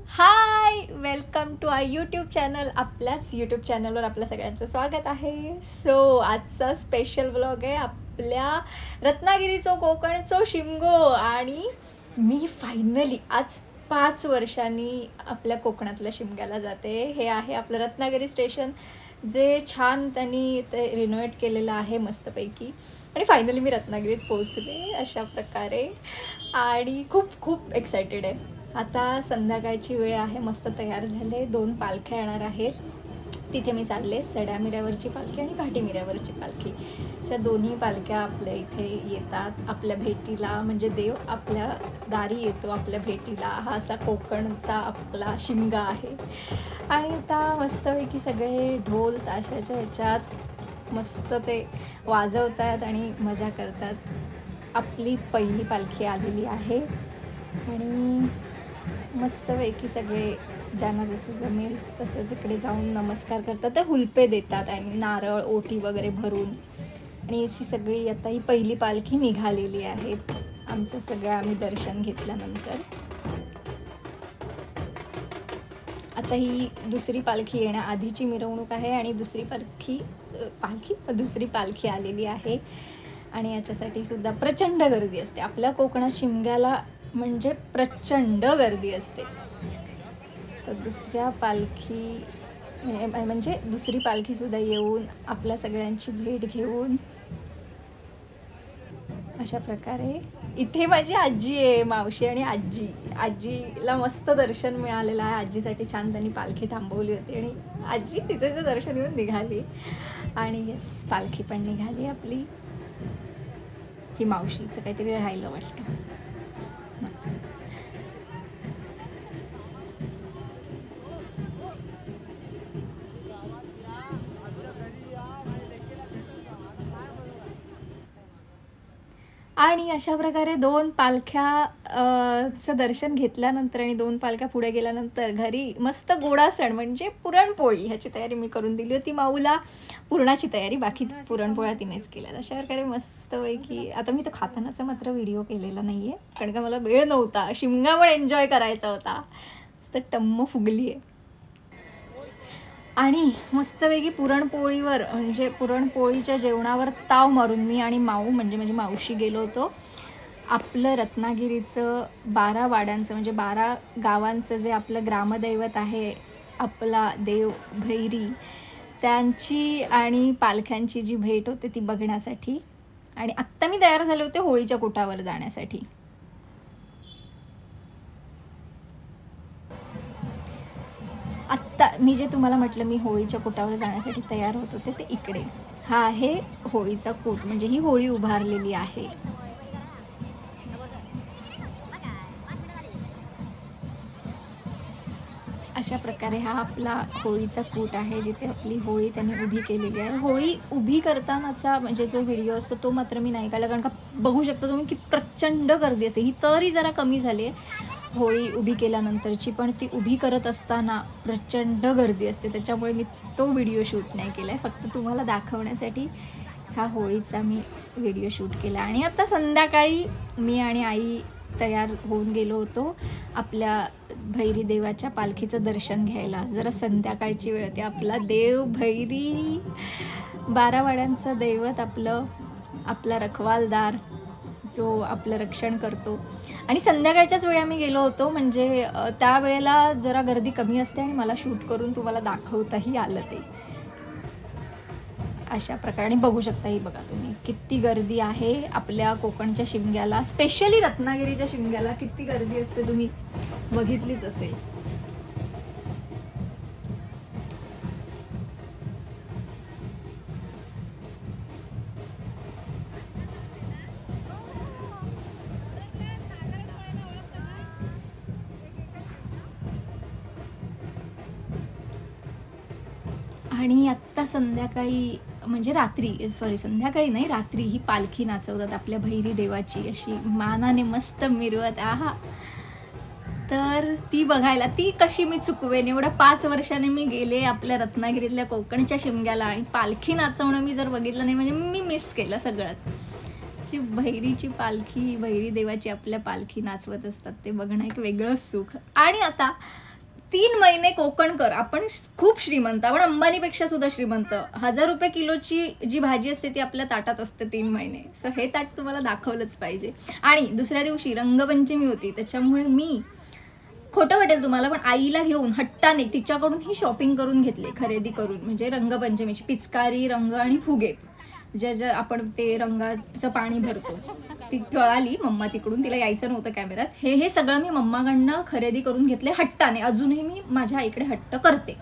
High, welcome to I YouTube channel. आपल्याच YouTube चॅनलवर आपल्या सगळ्यांचं स्वागत आहे. सो आजचा स्पेशल ब्लॉग आहे आपल्या रत्नागिरीचो कोकणचो शिमगो. आणि मी फायनली आज 5 वर्षांनी आपल्या कोकणातल्या शिमग्याला जाते. हे आहे आपलं रत्नागिरी स्टेशन, जे छान त्यांनी ते रिनोव्हेट केलेलं आहे मस्तपैकी. आणि फायनली मी रत्नागिरीत पोहोचले अशा प्रकारे आणि खूप खूप एक्सायटेड आहे. आता संध्याकाळची वेळ आहे, मस्त तयार झाले. 2 पालख्या येणार आहेत, तिथे मी चालले. सड्यामिऱ्यावरची पालखी आणि घाटीमिऱ्यावरची पालखी, अशा दोन्ही पालख्या आपल्या इथे येतात आपल्या भेटीला. म्हणजे देव आपल्या दारी येतो आपल्या भेटीला. हा असा कोकणचा आपला शिमगा आहे. आणि आता मस्तपैकी सगळे ढोल ताशाच्या ह्याच्यात मस्त ते वाजवतात आणि मजा करतात. आपली पहिली पालखी आलेली आहे आणि मस्तपैकी सगळे ज्यांना जसं जमेल तसं जिकडे जाऊन नमस्कार करतात. ते हुलपे देतात आणि नारळ ओटी वगैरे भरून. आणि अशी सगळी आता ही पहिली पालखी निघालेली आहे. आमचं सगळं आम्ही दर्शन घेतल्यानंतर आता ही दुसरी पालखी येण्याआधीची मिरवणूक आहे आणि दुसरी पालखी आलेली आहे. आणि याच्यासाठी सुद्धा प्रचंड गर्दी असते आपल्या कोकणात शिमग्याला. म्हणजे प्रचंड गर्दी असते. तर दुसरी पालखी सुद्धा येऊन आपल्या सगळ्यांची भेट घेऊन अशा प्रकारे. इथे माझी आजी आहे, मावशी आणि आजीला मस्त दर्शन मिळालेलं आहे. आजीसाठी छान त्यांनी पालखी थांबवली होती आणि आजी तिचं दर्शन येऊन निघाली. आणि येस, पालखी पण निघाली आपली. ही मावशीचं काहीतरी राहिलं वाटतं. आणि अशा प्रकारे 2 पालख्याचं दर्शन घेतल्यानंतर आणि 2 पालख्या पुढे गेल्यानंतर घरी मस्त गोडा सण म्हणजे पुरणपोळी ह्याची तयारी मी करून दिली होती. माऊला पुरणाची तयारी, बाकी पुरणपोळ्या तिनेच केल्या. अशा प्रकारे मस्तपैकी. आता मी तो खातानाचा मात्र व्हिडिओ केलेला नाही आहे, कारण का मला वेळ नव्हता. शिमगा पण एन्जॉय करायचा होता. मस्त टम्म फुगली आहे. आणि मस्तपैकी पुरणपोळीवर म्हणजे पुरणपोळीच्या जेवणावर ताव मारून मी आणि माऊ म्हणजे माझी मावशी गेलो होतो. आपलं रत्नागिरीचं 12 वाड्यांचं म्हणजे 12 गावांचं जे आपलं ग्रामदैवत आहे, आपला देव भैरी, त्यांची आणि पालख्यांची जी भेट होते ती बघण्यासाठी. आणि आत्ता मी तयार झाले होते होळीच्या कुटावर जाण्यासाठी. आत्ता मी जे तुम्हाला म्हटलं मी होळीच्या कुटावर जाण्यासाठी तयार होत होते ते इकडे. हा आहे होळीचा कूट, म्हणजे ही होळी उभारलेली आहे. अशा प्रकारे हा आपला होळीचा कूट आहे, जिथे आपली होळी त्यांनी उभी केलेली आहे. होळी उभी करतानाचा म्हणजे जो व्हिडिओ असतो तो मात्र मी नाही काढला, कारण का बघू शकता तुम्ही की प्रचंड गर्दी असते. ही तरी जरा कमी झाली आहे होळी उभी केल्यानंतरची, पण ती उभी करत असताना प्रचंड गर्दी असते. त्याच्यामुळे मी तो व्हिडिओ शूट नाही केला आहे. फक्त तुम्हाला दाखवण्यासाठी ह्या होळीचा मी व्हिडिओ शूट केला. आणि आता संध्याकाळी मी आणि आई तयार होऊन गेलो होतो आपल्या भैरी देवाच्या पालखीचं दर्शन घ्यायला. जरा संध्याकाळची वेळ होती. आपला देव भैरी 12 वाड्यांचं दैवत, आपला रखवालदार जो आपलं रक्षण करतो. आणि संध्याकाळच्याच वेळी आम्ही गेलो होतो, म्हणजे त्यावेळेला जरा गर्दी कमी असते आणि मला शूट करून तुम्हाला दाखवताही आलं ते. अशा प्रकारे बघू शकता. ही बघा तुम्ही किती गर्दी आहे आपल्या कोकणच्या शिमग्याला. स्पेशली रत्नागिरीच्या शिमग्याला किती गर्दी असते तुम्ही बघितलीच असेल. आणि आत्ता संध्याकाळी म्हणजे संध्याकाळी नाही, रात्री ही पालखी नाचवतात आपल्या भैरी देवाची, अशी मानाने मस्त मिरवत. आहा, तर ती बघायला ती कशी मी चुकवेन. एवढ्या 5 वर्षाने मी गेले आपल्या रत्नागिरीतल्या कोकणच्या शिमग्याला आणि पालखी नाचवणं मी जर बघितलं नाही म्हणजे मी मिस केलं सगळंच. अशी भैरीची पालखी, भैरी देवाची आपल्या पालखी नाचवत असतात, ते बघणं एक वेगळंच सुख. आणि आता 3 महिने कोकण कर. आपण खूप श्रीमंत, आपण अंबानीपेक्षा सुद्धा श्रीमंत. 1000 रुपये किलोची जी भाजी असते ती आपल्या ताटात असते 3 महिने. सो हे ताट तुम्हाला दाखवलंच पाहिजे. आणि दुसऱ्या दिवशी रंगपंचमी होती, त्याच्यामुळे मी खोटं वाटेल तुम्हाला पण आईला घेऊन हट्टाने तिच्याकडून ही शॉपिंग करून घेतली, खरेदी करून. म्हणजे रंगपंचमीची पिचकारी, रंग आणि फुगे, जे आपण ते रंगाचं पाणी भरतो, ती कळाली मम्मा तिकडून, तिला यायचं नव्हतं कॅमेऱ्यात. हे सगळं मी मम्माकडनं खरेदी करून घेतले हट्टाने. अजूनही मी माझ्या आईकडे हट्ट करते.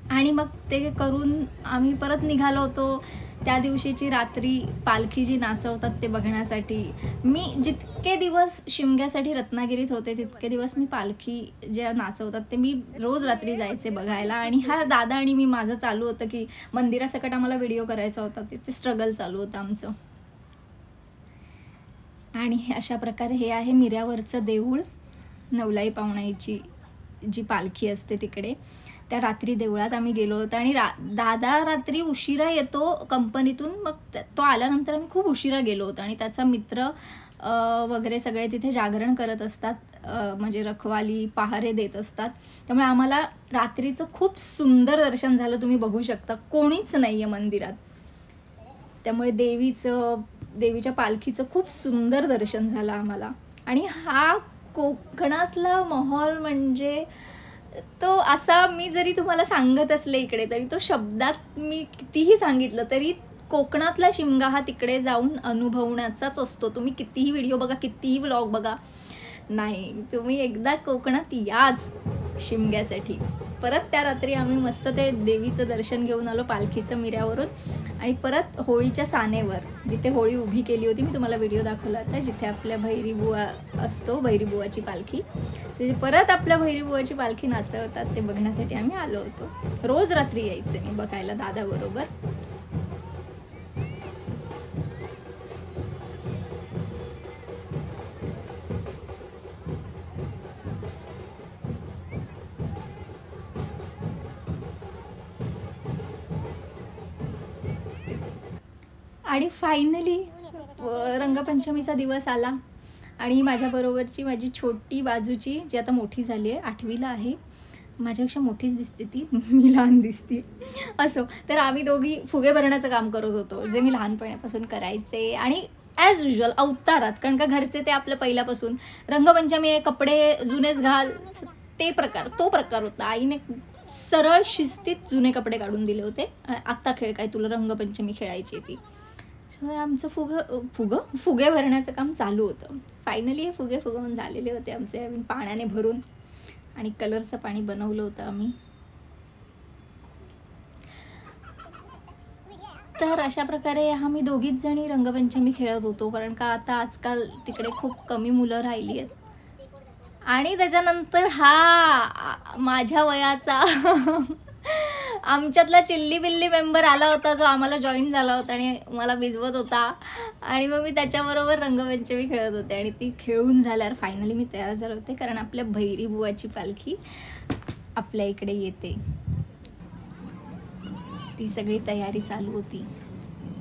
आणि मग ते करून आम्ही परत निघालो होतो. त्या दिवशीची रात्री पालखी जी नाचवतात ते बघण्यासाठी. मी जितके दिवस शिमग्यासाठी रत्नागिरीत होते तितके दिवस मी पालखी जे नाचवतात ते मी रोज रात्री जायचे बघायला. आणि हा दादा आणि मी माझं चालू होतं की मंदिरासकट आम्हाला व्हिडिओ करायचा होता, ते स्ट्रगल चालू होतं आमचं. आणि अशा प्रकारे हे आहे मिऱ्यावरचं देऊळ. नवलाई पावणाईची जी पालखी असते तिकडे, त्या रात्री देवळात आम्ही गेलो होतो. आणि दादा रात्री उशिरा येतो कंपनीतून, मग तो आल्यानंतर आम्ही खूप उशिरा गेलो होतो. आणि त्याचा मित्र वगैरे सगळे तिथे जागरण करत असतात, म्हणजे रखवाली पहारे देत असतात. त्यामुळे आम्हाला रात्रीचं खूप सुंदर दर्शन झालं. तुम्ही बघू शकता कोणीच नाही आहे मंदिरात. त्यामुळे देवीच्या पालखीचं खूप सुंदर दर्शन झालं आम्हाला. आणि हा कोकणातला माहोल म्हणजे तो असा, मी जरी तुम्हाला सांगत असले इकडे तरी तो शब्दात मी कितीही सांगितलं तरी कोकणातला शिमगा हा तिकडे जाऊन अनुभवण्याचाच असतो. तुम्ही कितीही व्हिडिओ बघा, कितीही व्लॉग बघा, नाही, तुम्ही एकदा कोकणात याच शिमग्यासाठी. परत त्या रात्री आम्ही मस्त ते देवीचं दर्शन घेऊन आलो पालखीचं मिऱ्यावरून. आणि परत होळीच्या सानेवर जिथे होळी उभी केली होती, मी तुम्हाला व्हिडिओ दाखवला होता, जिथे आपल्या भैरीबुवा असतो, भैरीबुवाची पालखी, तिथे परत आपल्या भैरीबुवाची पालखी नाचवतात ते बघण्यासाठी आम्ही आलो होतो. रोज रात्री यायचे मी बघायला दादाबरोबर. आणि फायनली रंगपंचमीचा दिवस आला. आणि माझ्याबरोबरची माझी छोटी बाजूची, जी आता मोठी झाली आहे, 8वीला आहे, माझ्यापेक्षा मोठीच दिसते ती, मी लहान दिसते. असो, तर आम्ही दोघी फुगे भरण्याचं काम करत होतो, जे मी लहानपणापासून करायचे. आणि ॲज युजल अवतारात, कारण का घरचे ते आपलं पहिल्यापासून रंगपंचमी आहे, कपडे जुनेच घाल, तो प्रकार होता. आईने सरळ शिस्तीत जुने कपडे काढून दिले होते, आत्ता खेळ काय, तुला रंगपंचमी खेळायची ती. सो आमचं फुगे भरण्याचं काम चालू होतं. फायनली हे फुगे फुगवून झालेले होते आमचे, आम्ही पाण्याने भरून आणि कलरचं पाणी बनवलं होतं आम्ही. तर अशा प्रकारे आम्ही दोघीच जणी रंगपंचमी खेळत होतो, कारण का आता आजकाल तिकडे खूप कमी मुलं राहिली आहेत. आणि त्याच्यानंतर हा माझ्या वयाचा आमच्यातला चिल्ली बिल्ली मेंबर आला होता, जो आम्हाला जॉईन झाला होता आणि मला भिजवत होता. आणि मग मी त्याच्याबरोबर रंगपंचमी खेळत होते. आणि ती खेळून झाल्यावर फायनली मी तयार झाले होते, कारण आपल्या भैरीबुवाची पालखी आपल्या इकडे येते. ती सगळी तयारी चालू होती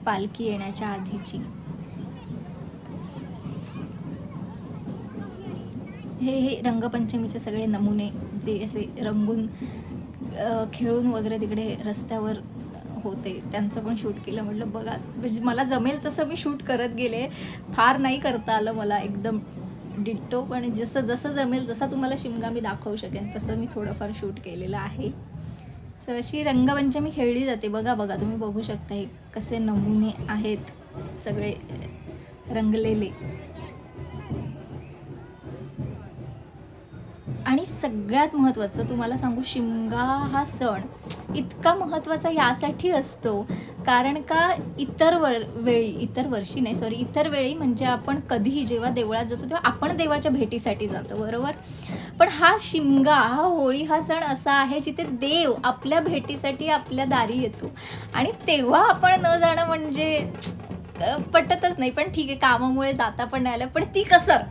पालखी येण्याच्या आधीची. हे रंगपंचमीचे सगळे नमुने जे असे रंगून खेळून वगैरे तिकडे रस्त्यावर होते, त्यांचं पण शूट केलं. म्हटलं बघा, म्हणजे मला जमेल तसं मी शूट करत गेले. फार नाही करता आलं मला एकदम डिट्टो, पण जसं जसं जमेल, जसा तुम्हाला शिमगा मी दाखवू शकेन तसं मी थोडंफार शूट केलेलं आहे. सो अशी रंगपंचमी खेळली जाते. बघा तुम्ही बघू शकता हे कसे नमुने आहेत सगळे रंगलेले. आणि सगळ्यात महत्त्वाचं तुम्हाला सांगू, शिमगा हा सण इतका महत्त्वाचा यासाठी असतो कारण का इतर वेळी म्हणजे आपण कधीही जेव्हा देवळात जातो तेव्हा आपण देवाच्या भेटीसाठी जातो, बरोबर. पण हा शिमगा, हा होळी हा सण असा आहे जिथे देव आपल्या भेटीसाठी आपल्या दारी येतो. आणि तेव्हा आपण न जाणं म्हणजे पटतच नाही. पण ठीक आहे, कामामुळे जाता पण नाही आलं, पण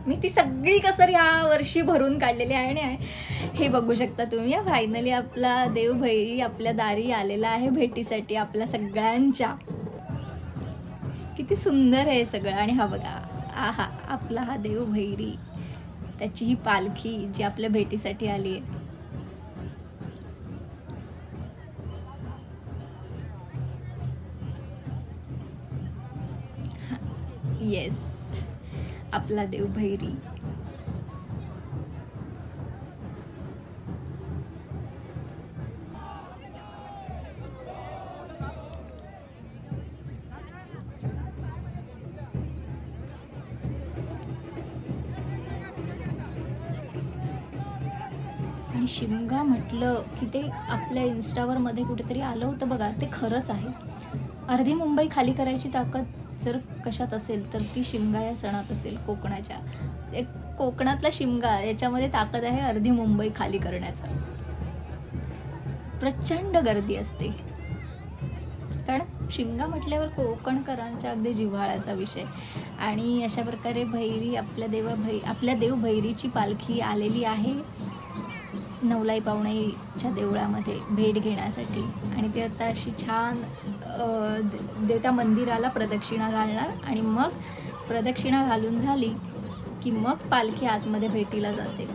मी ती सगळी कसर ह्या वर्षी भरून काढलेली आहे. आणि हे बघू शकता तुम्ही, फायनली आपला देव भैरी आपल्या दारी आलेला आहे भेटीसाठी आपल्या सगळ्यांच्या. किती सुंदर आहे सगळं. आणि हा बघा, आपला हा देव भैरी त्याची ही पालखी जी आपल्या भेटीसाठी आली आहे. येस, आपला देव भैरी. आणि शिमगा म्हटलं की ते आपल्या इन्स्टावर मध्ये कुठेतरी आलं होतं बघा, ते खरंच आहे. अर्धी मुंबई खाली करायची ताकद जर कशात असेल तर ती शिमगा या सणात असेल. कोकणाच्या एक कोकणातला शिमगा याच्यामध्ये ताकद आहे अर्धी मुंबई खाली करण्याचा. प्रचंड गर्दी असते, कारण शिमगा म्हटल्यावर कोकणकरांच्या अगदी जिव्हाळ्याचा विषय. आणि अशा प्रकारे भैरी आपल्या देव भैरीची पालखी आलेली आहे नवलाई पावणाईच्या देवळामध्ये भेट घेण्यासाठी. आणि ते आता अशी छान त्या मंदिराला प्रदक्षिणा घालणार आणि मग प्रदक्षिणा घालून झाली की मग पालखी आतमध्ये भेटीला जाते.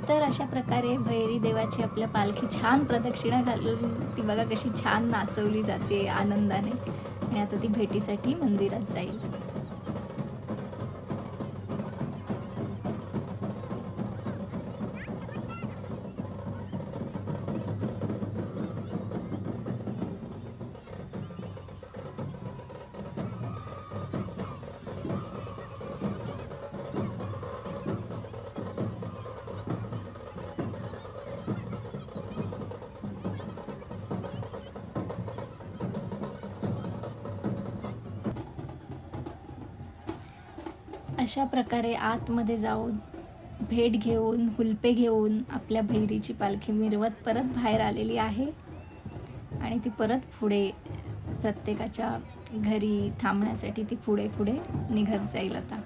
तर अशा प्रकारे भैरी देवाची आपल्या पालखी छान प्रदक्षिणा घालून ती बघा कशी छान नाचवली जाते आनंदाने. आणि आता ती भेटीसाठी मंदिरात जाईल. अशा प्रकारे आतमध्ये जाऊन भेट घेऊन हुलपे घेऊन आपल्या भैरीची पालखी मिरवत परत बाहेर आलेली आहे. आणि ती परत पुढे प्रत्येकाच्या घरी थांबण्यासाठी ती पुढे पुढे निघत जाईल आता.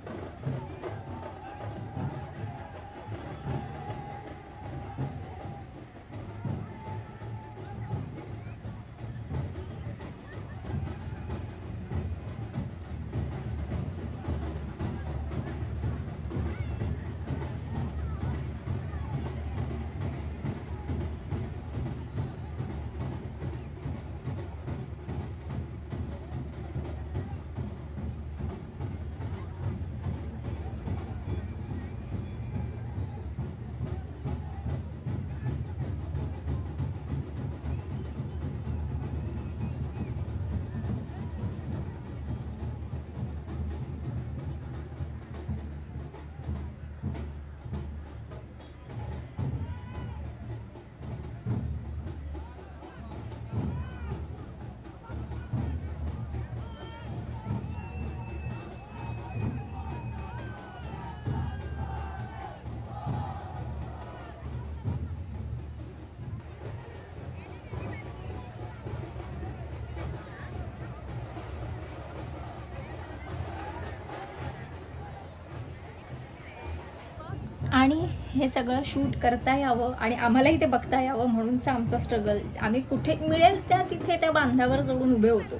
आणि हे सगळं शूट करता यावं आणि आम्हालाही ते बघता यावं म्हणूनच आमचा स्ट्रगल. आम्ही कुठे मिळेल तिथे त्या बांधावर चढून उभे होतो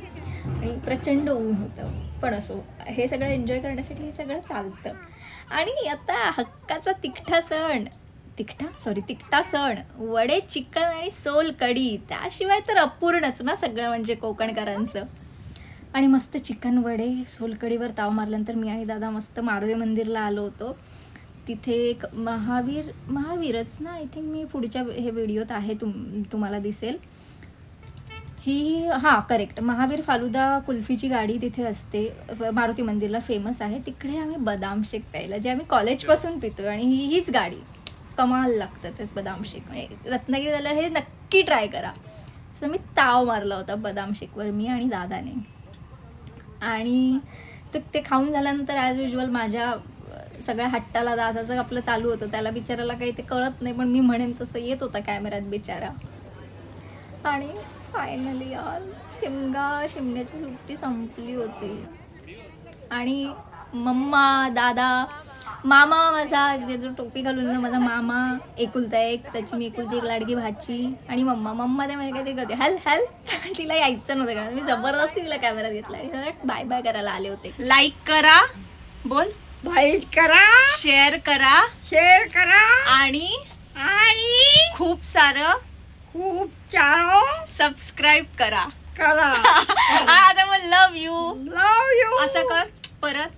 आणि प्रचंड ऊन होतं, पण असो हे सगळं एन्जॉय करण्यासाठी हे सगळं चालतं. आणि आता हक्काचा तिखटा सण वडे, चिकन आणि सोलकढी, त्याशिवाय तर अपूर्णच ना सगळं म्हणजे कोकणकरांचं. आणि मस्त चिकन वडे सोलकढीवर ताव मारल्यानंतर मी आणि दादा मस्त मारुती मंदिरला आलो होतो. तिथे एक महावीरच ना, आय थिंक मी पुढच्या हे व्हिडिओत आहे, तुम्हाला दिसेल ही. हां करेक्ट, महावीर फालुदा कुल्फीची गाडी तिथे असते मारुती मंदिरला, फेमस आहे. तिकडे आम्ही बदाम शेक प्यायला, जे आम्ही कॉलेजपासून पितो आणि हीच गाडी कमाल लागतं त्यात बदाम शेक. म्हणजे रत्नागिरी झाल्यावर हे नक्की ट्राय करा. असं मी ताव मारला होता बदाम शेकवर मी आणि दादाने. आणि ते खाऊन झाल्यानंतर ॲज युजल माझ्या सगळ्या हट्टाला दादाचं आपलं चालू होतं. त्याला बिचाराला काही ते कळत नाही, पण मी म्हणेन तसं येत होता कॅमेऱ्यात बिचारा. आणि फायनली यार शिमग्याची सुट्टी संपली होती आणि मम्मा दादा मामा माझा जो टोपी घालून ना माझा मामा एकुलता एक त्याची मी एकुलती एक लाडकी भाची आणि मम्मा ते म्हणजे काहीतरी करते हेल तिला यायचं नव्हतं कारण मी जबरदस्ती तिला कॅमेरात घेतला आणि बाय बाय करायला आले होते. लाईक करा बोल लाईक करा शेअर करा आणि खूप सारं सबस्क्राईब करा. आता मग लव यू लव यू असं कर परत